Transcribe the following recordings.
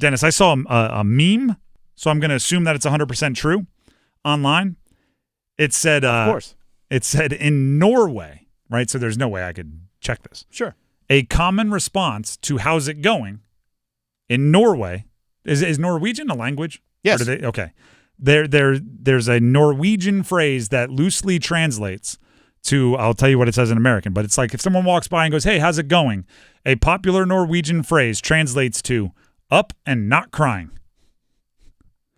Dennis, I saw a meme, so I'm going to assume that it's 100% true online. It said, of course. It said in Norway, right? So there's no way I could check this. Sure. A common response to how's it going in Norway is Norwegian a language? Yes. Okay. There's a Norwegian phrase that loosely translates to, I'll tell you what it says in American, but it's like if someone walks by and goes, hey, how's it going? A popular Norwegian phrase translates to up and not crying.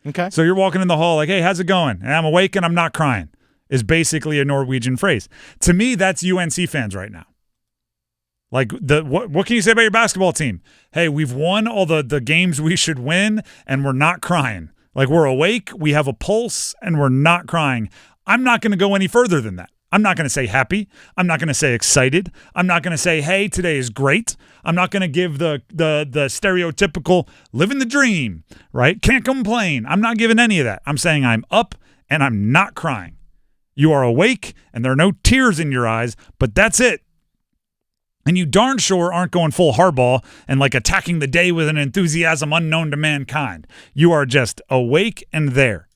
Okay. So you're walking in the hall like, hey, how's it going? And I'm awake and I'm not crying is basically a Norwegian phrase. To me, that's UNC fans right now. Like, what can you say about your basketball team? Hey, we've won all the games we should win, and we're not crying. Like, we're awake, we have a pulse, and we're not crying. I'm not going to go any further than that. I'm not going to say happy. I'm not going to say excited. I'm not going to say, hey, today is great. I'm not going to give the stereotypical living the dream, right? Can't complain. I'm not giving any of that. I'm saying I'm up, and I'm not crying. You are awake, and there are no tears in your eyes, but that's it. And you darn sure aren't going full hardball and like attacking the day with an enthusiasm unknown to mankind. You are just awake and there.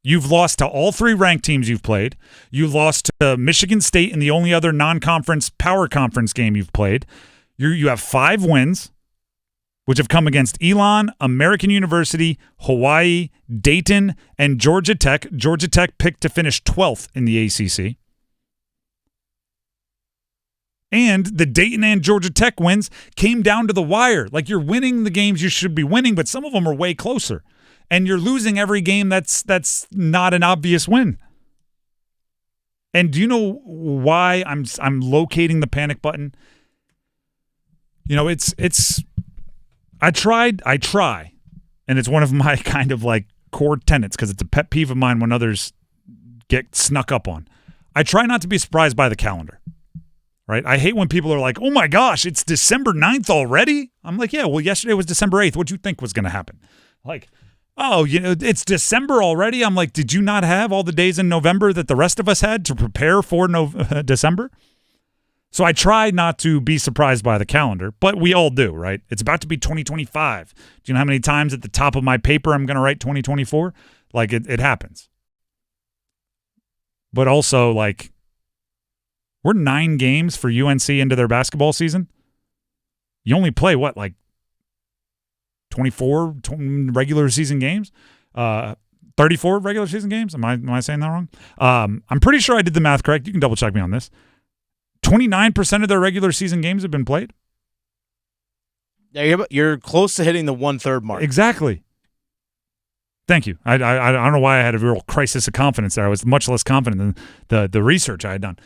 You've lost to all 3 ranked teams you've played. You lost to Michigan State in the only other non-conference power conference game you've played. You have 5 wins, which have come against Elon, American University, Hawaii, Dayton, and Georgia Tech. Georgia Tech picked to finish 12th in the ACC. And the Dayton and Georgia Tech wins came down to the wire. Like, you're winning the games you should be winning, but some of them are way closer. And you're losing every game that's not an obvious win. And do you know why I'm locating the panic button? You know, I try, and it's one of my kind of like core tenets because it's a pet peeve of mine when others get snuck up on. I try not to be surprised by the calendar. Right? I hate when people are like, oh my gosh, it's December 9th already? I'm like, yeah, well, yesterday was December 8th. What'd you think was going to happen? Like, oh, you know, it's December already? I'm like, did you not have all the days in November that the rest of us had to prepare for December? So I try not to be surprised by the calendar, but we all do, right? It's about to be 2025. Do you know how many times at the top of my paper I'm going to write 2024? Like, it happens. But also, like, we're 9 games for UNC into their basketball season. You only play, what, like 24 regular season games? 34 regular season games? Am I saying that wrong? I'm pretty sure I did the math correct. You can double check me on this. 29% of their regular season games have been played. Yeah, you're close to hitting the 1/3 mark. Exactly. Thank you. I don't know why I had a real crisis of confidence there. I was much less confident than the research I had done.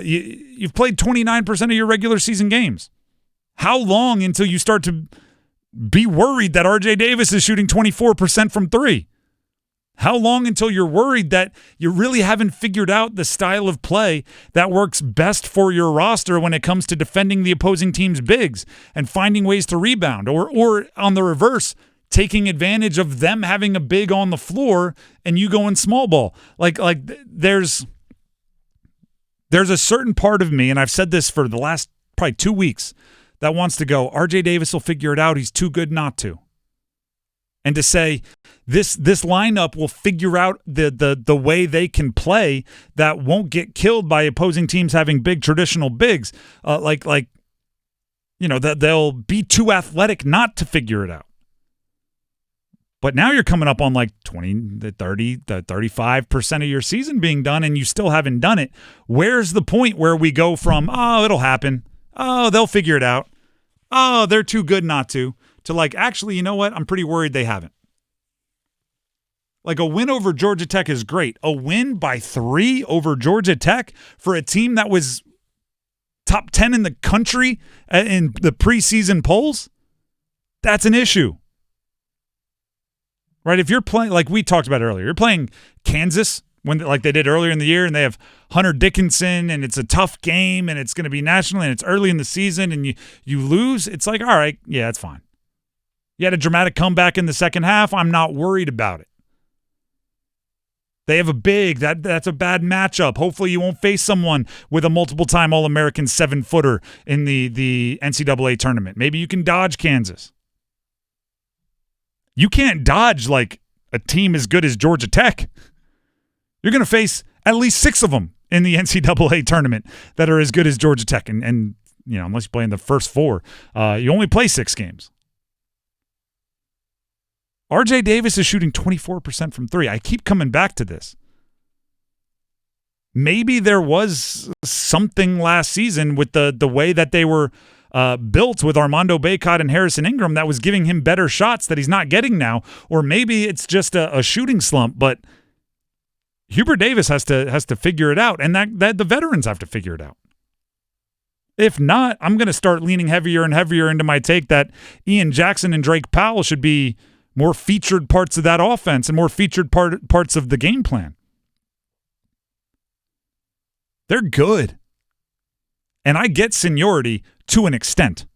You've played 29% of your regular season games. How long until you start to be worried that RJ Davis is shooting 24% from 3? How long until you're worried that you really haven't figured out the style of play that works best for your roster when it comes to defending the opposing team's bigs and finding ways to rebound, or on the reverse, taking advantage of them having a big on the floor and you going small ball. Like there's a certain part of me, and I've said this for the last probably 2 weeks, that wants to go, RJ Davis will figure it out. He's too good not to. And to say this lineup will figure out the way they can play that won't get killed by opposing teams having big traditional bigs. Like you know, that they'll be too athletic not to figure it out. But now you're coming up on like 20, the 30, the 35% of your season being done, and you still haven't done it. Where's the point where we go from, oh, it'll happen. Oh, they'll figure it out. Oh, they're too good not to like, actually, you know what? I'm pretty worried they haven't. Like, a win over Georgia Tech is great. A win by 3 over Georgia Tech for a team that was top 10 in the country in the preseason polls, that's an issue. Right, if you're playing, like we talked about earlier, you're playing Kansas like they did earlier in the year, and they have Hunter Dickinson, and it's a tough game, and it's going to be national, and it's early in the season, and you lose. It's like, all right, yeah, it's fine. You had a dramatic comeback in the second half. I'm not worried about it. They have a big, that's a bad matchup. Hopefully you won't face someone with a multiple-time All-American 7-footer in the NCAA tournament. Maybe you can dodge Kansas. You can't dodge like a team as good as Georgia Tech. You're going to face at least 6 of them in the NCAA tournament that are as good as Georgia Tech. And you know, unless you play in the first 4, you only play 6 games. RJ Davis is shooting 24% from 3. I keep coming back to this. Maybe there was something last season with the way that they were built with Armando Bacot and Harrison Ingram that was giving him better shots that he's not getting now. Or maybe it's just a shooting slump, but Hubert Davis has to figure it out, and that the veterans have to figure it out. If not, I'm going to start leaning heavier and heavier into my take that Ian Jackson and Drake Powell should be more featured parts of that offense and more featured parts of the game plan. They're good. And I get seniority to an extent.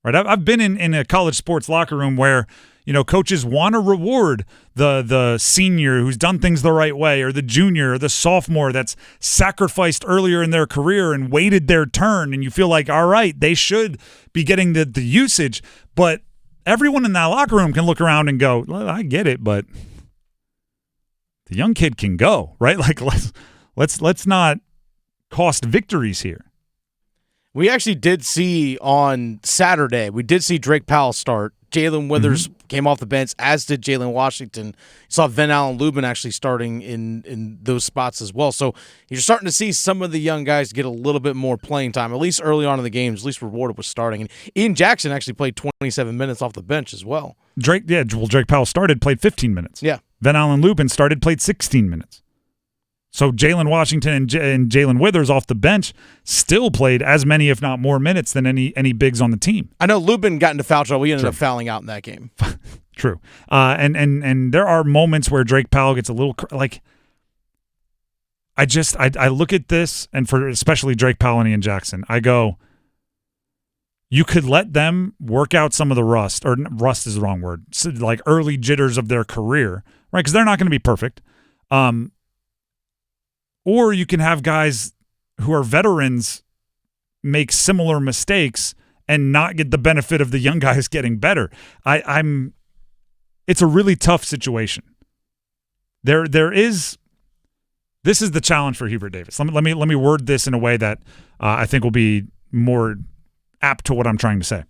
Right? I've been in a college sports locker room where, you know, coaches want to reward the senior who's done things the right way, or the junior or the sophomore that's sacrificed earlier in their career and waited their turn, and you feel like, all right, they should be getting the usage. But everyone in that locker room can look around and go, well, I get it, but the young kid can go, right? Like let's not cost victories here. We actually did see on Saturday, we did see Drake Powell start. Jalen Withers came off the bench, as did Jalen Washington. You saw Van Allen Lubin actually starting in those spots as well. So you're starting to see some of the young guys get a little bit more playing time, at least early on in the games, at least rewarded with starting. And Ian Jackson actually played 27 minutes off the bench as well. Drake Powell started, played 15 minutes. Yeah. Van Allen Lubin started, played 16 minutes. So Jalen Washington and Jalen Withers off the bench still played as many, if not more, minutes than any bigs on the team. I know Lubin got into foul trouble. He ended up fouling out in that game. True. And there are moments where Drake Powell gets a little like. I look at this, and for especially Drake Powell and Ian Jackson, I go, you could let them work out some of the rust, or rust is the wrong word, so like early jitters of their career, right? Because they're not going to be perfect. Or you can have guys who are veterans make similar mistakes and not get the benefit of the young guys getting better. It's a really tough situation. This is the challenge for Hubert Davis. Let me word this in a way that I think will be more apt to what I'm trying to say.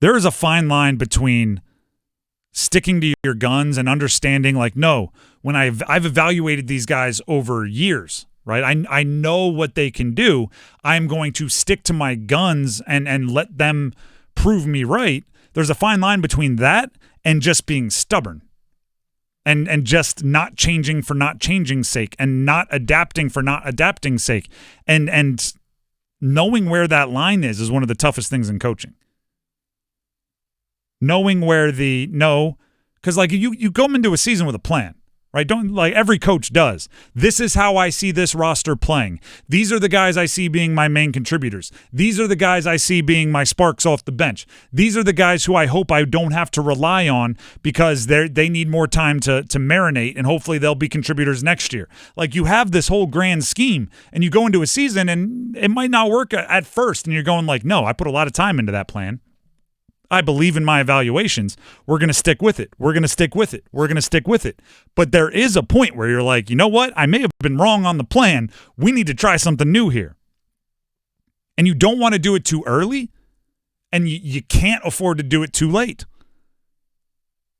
There is a fine line between sticking to your guns and understanding, like, no, when I've evaluated these guys over years, right? I know what they can do. I'm going to stick to my guns and let them prove me right. There's a fine line between that and just being stubborn and just not changing for not changing's sake, and not adapting for not adapting's sake. And knowing where that line is one of the toughest things in coaching. Knowing where because like you go into a season with a plan, right? Don't, like every coach does. This is how I see this roster playing. These are the guys I see being my main contributors. These are the guys I see being my sparks off the bench. These are the guys who I hope I don't have to rely on because they need more time to marinate, and hopefully they'll be contributors next year. Like, you have this whole grand scheme, and you go into a season and it might not work at first, and you're going like, no, I put a lot of time into that plan. I believe in my evaluations. We're going to stick with it. We're going to stick with it. We're going to stick with it. But there is a point where you're like, you know what? I may have been wrong on the plan. We need to try something new here. And you don't want to do it too early, and you can't afford to do it too late.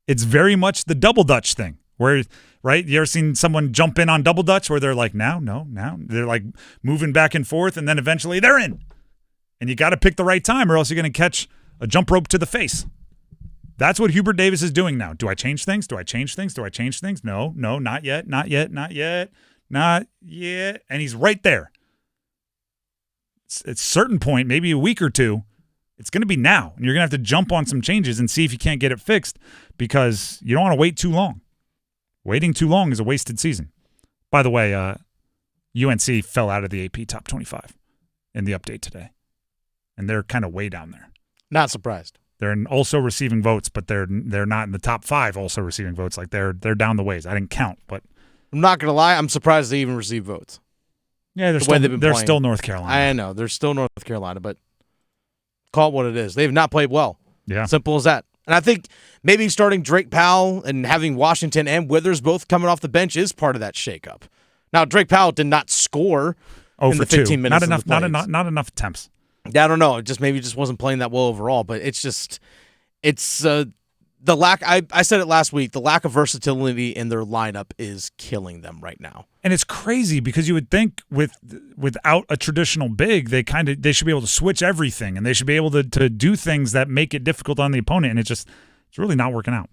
It's very much the double dutch thing where, right? You ever seen someone jump in on double dutch where they're like, now? They're like moving back and forth, and then eventually they're in. And you got to pick the right time, or else you're going to catch a jump rope to the face. That's what Hubert Davis is doing now. Do I change things? No, not yet. And he's right there. At a certain point, maybe a week or two, it's going to be now. And you're going to have to jump on some changes and see if you can't get it fixed, because you don't want to wait too long. Waiting too long is a wasted season. By the way, UNC fell out of the AP top 25 in the update today. And they're kind of way down there. Not surprised. They're also receiving votes, but they're not in the top 5 also receiving votes. Like, they're down the ways. I didn't count, but I'm not going to lie, I'm surprised they even receive votes. Yeah, they're still North Carolina. I know, they're still North Carolina, but call it what it is. They've not played well. Yeah. Simple as that. And I think maybe starting Drake Powell and having Washington and Withers both coming off the bench is part of that shakeup. Now, Drake Powell did not score in the 15 minutes. Not enough attempts. Yeah, I don't know. Maybe just wasn't playing that well overall. But it's the lack. I said it last week. The lack of versatility in their lineup is killing them right now. And it's crazy because you would think without a traditional big, they should be able to switch everything and they should be able to do things that make it difficult on the opponent. And it's really not working out.